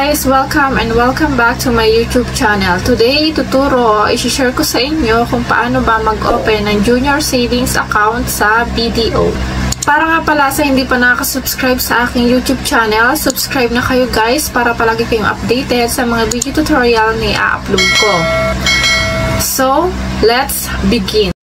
guys! Welcome and welcome back to my YouTube channel. Today, i-share ko sa inyo kung paano ba mag-open ng junior savings account sa BDO. Para nga pala sa hindi pa nakaka-subscribe sa aking YouTube channel, subscribe na kayo guys para palagi kayong updated sa mga video tutorial na i-upload ko. So, let's begin!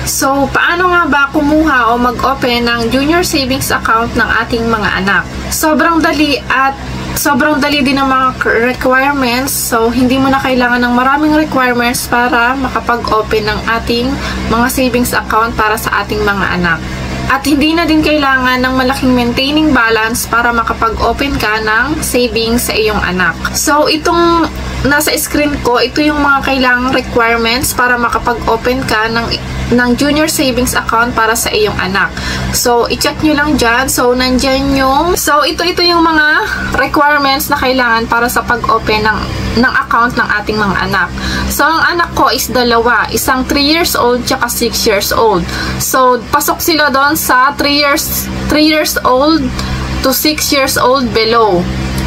So, paano nga ba kumuha o mag-open ng junior savings account ng ating mga anak? Sobrang dali at sobrang dali din ng mga requirements. So, hindi mo na kailangan ng maraming requirements para makapag-open ng ating mga savings account para sa ating mga anak. At hindi na din kailangan ng malaking maintaining balance para makapag-open ka ng savings sa iyong anak. So, itong nasa screen ko, ito yung mga kailangang requirements para makapag-open ka ng junior savings account para sa iyong anak. So, i-check nyo lang dyan. So, nandyan yung... So, ito yung mga requirements na kailangan para sa pag-open ng account ng ating mga anak. So, ang anak ko is dalawa. Isang 3 years old tsaka 6 years old. So, pasok sila doon sa 3 years old to 6 years old below.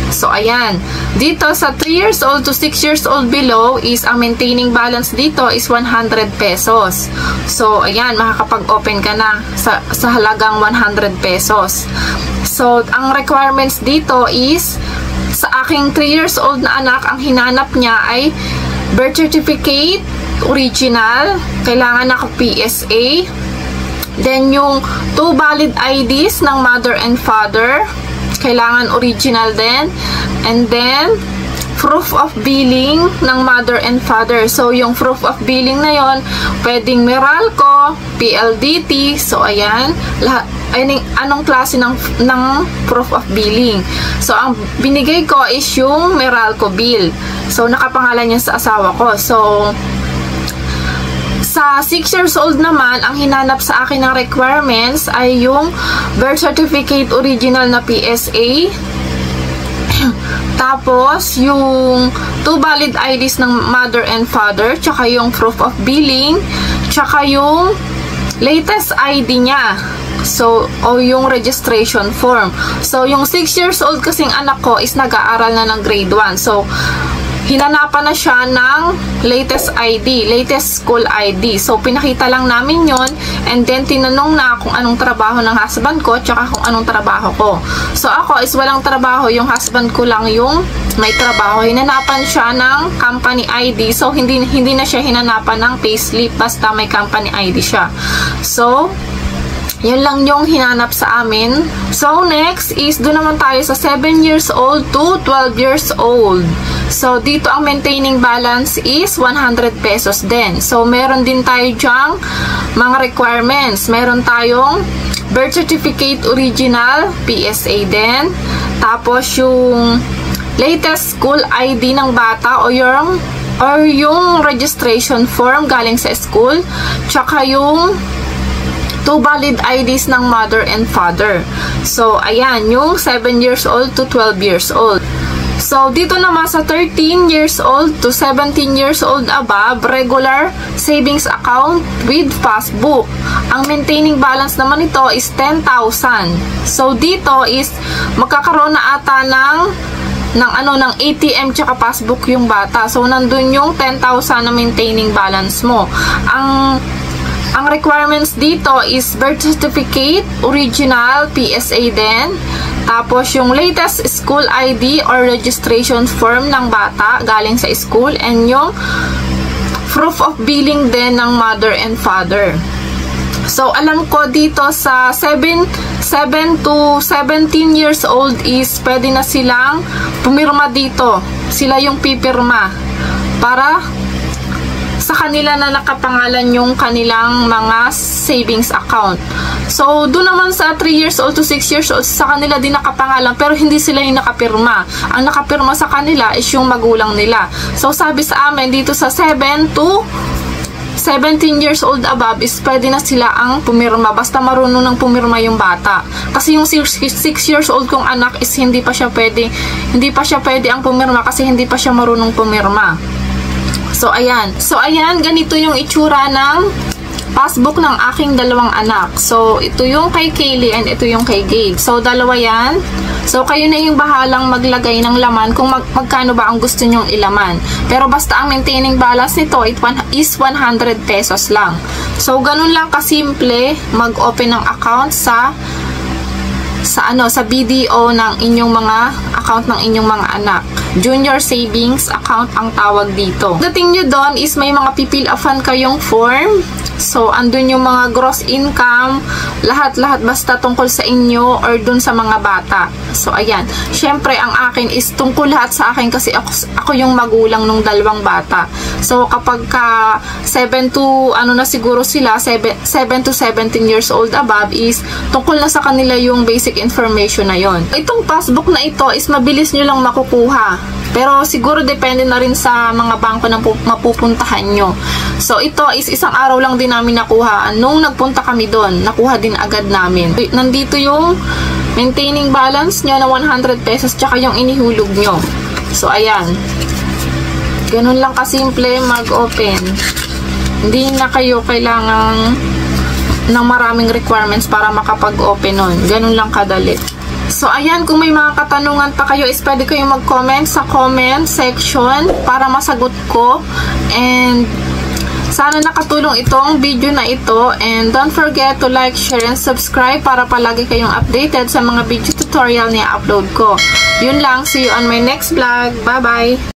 So, ayan. Dito sa 3 years old to 6 years old below is ang maintaining balance dito is 100 pesos. So, ayan. Makakapag-open ka na sa halagang 100 pesos. So, ang requirements dito is sa aking 3 years old na anak, ang hinanap niya ay birth certificate, original, kailangan naka-PSA, then yung 2 valid IDs ng mother and father, kailangan original din. And then, proof of billing ng mother and father. So, yung proof of billing na yon, pwedeng Meralco, PLDT. So, ayan. Anong klase ng proof of billing. So, ang binigay ko is yung Meralco bill. So, nakapangalan niya sa asawa ko. So, sa 6 years old naman, ang hinanap sa akin ng requirements ay yung birth certificate original na PSA. Tapos, yung 2 valid IDs ng mother and father, tsaka yung proof of billing, tsaka yung latest ID niya. So, o yung registration form. So, yung 6 years old kasing anak ko is nag-aaral na ng grade 1. So, hinanapan na siya ng latest ID, latest school ID. So, pinakita lang namin yon, and then tinanong na kung anong trabaho ng husband ko, tsaka kung anong trabaho ko. So, ako is walang trabaho, yung husband ko lang yung may trabaho. Hinanapan siya ng company ID. So, hindi na siya hinanapan ng payslip, basta may company ID siya. So, yun lang yung hinanap sa amin. So, next is doon naman tayo sa 7 years old to 12 years old. So, dito ang maintaining balance is 100 pesos din. So, meron din tayo dyang mga requirements. Meron tayong birth certificate original, PSA din. Tapos, yung latest school ID ng bata o yung registration form galing sa school. Tsaka yung 2 valid IDs ng mother and father. So, ayan, yung 7 years old to 12 years old. So, dito naman sa 13 years old to 17 years old above, regular savings account with passbook. Ang maintaining balance naman ito is 10,000. So, dito is magkakaroon na ata ng ATM tsaka passbook yung bata. So, nandun yung 10,000 na maintaining balance mo. Ang requirements dito is birth certificate, original, PSA din. Tapos, yung latest school ID or registration form ng bata galing sa school. And yung proof of billing din ng mother and father. So, alam ko dito sa 7 to 17 years old is pwede na silang pumirma dito. Sila yung pipirma para sa kanila na nakapangalan yung kanilang mga savings account. So, doon naman sa 3 years old to 6 years old, sa kanila din nakapangalan, pero hindi sila yung nakapirma. Ang nakapirma sa kanila is yung magulang nila. So, sabi sa amin, dito sa 7 to 17 years old above is pwede na sila ang pumirma, basta marunong ng pumirma yung bata. Kasi yung 6 years old kong anak is hindi pa siya pwede ang pumirma kasi hindi pa siya marunong pumirma. So, ayan. Ganito yung itsura ng passbook ng aking dalawang anak. So, ito yung kay Kaylee and ito yung kay Gabe. So, dalawa yan. So, kayo na yung bahalang maglagay ng laman kung magkano ba ang gusto nyong ilaman. Pero basta ang maintaining balance nito is 100 pesos lang. So, ganun lang kasimple mag-open ng account sa BDO ng inyong mga account ng inyong mga anak. Junior Savings Account ang tawag dito. Dating nyo doon is may mga pipil-afan kayong form. So, andun yung mga gross income, lahat-lahat basta tungkol sa inyo or dun sa mga bata. So, ayan. Syempre, ang akin is tungkol lahat sa akin kasi ako yung magulang nung dalawang bata. So, kapag ka 7 to, na siguro sila, 7 to 17 years old above is tungkol na sa kanila yung basic information na yon. Itong passbook na ito is mabilis nyo lang makukuha. Pero siguro depende na rin sa mga bangko na mapupuntahan nyo. So, ito is isang araw lang din namin nakuha. Nung nagpunta kami doon, nakuha din agad namin. Nandito yung maintaining balance nyo na 100 pesos tsaka yung inihulog nyo. So, ayan. Ganun lang kasimple mag-open. Hindi na kayo kailangan ng maraming requirements para makapag-open nun. Ganun lang kadali. So, ayan, kung may mga katanungan pa kayo, is pwede kayong mag-comment sa comment section para masagot ko. And sana nakatulong itong video na ito. And don't forget to like, share, and subscribe para palagi kayong updated sa mga video tutorial na i-upload ko. Yun lang. See you on my next vlog. Bye-bye!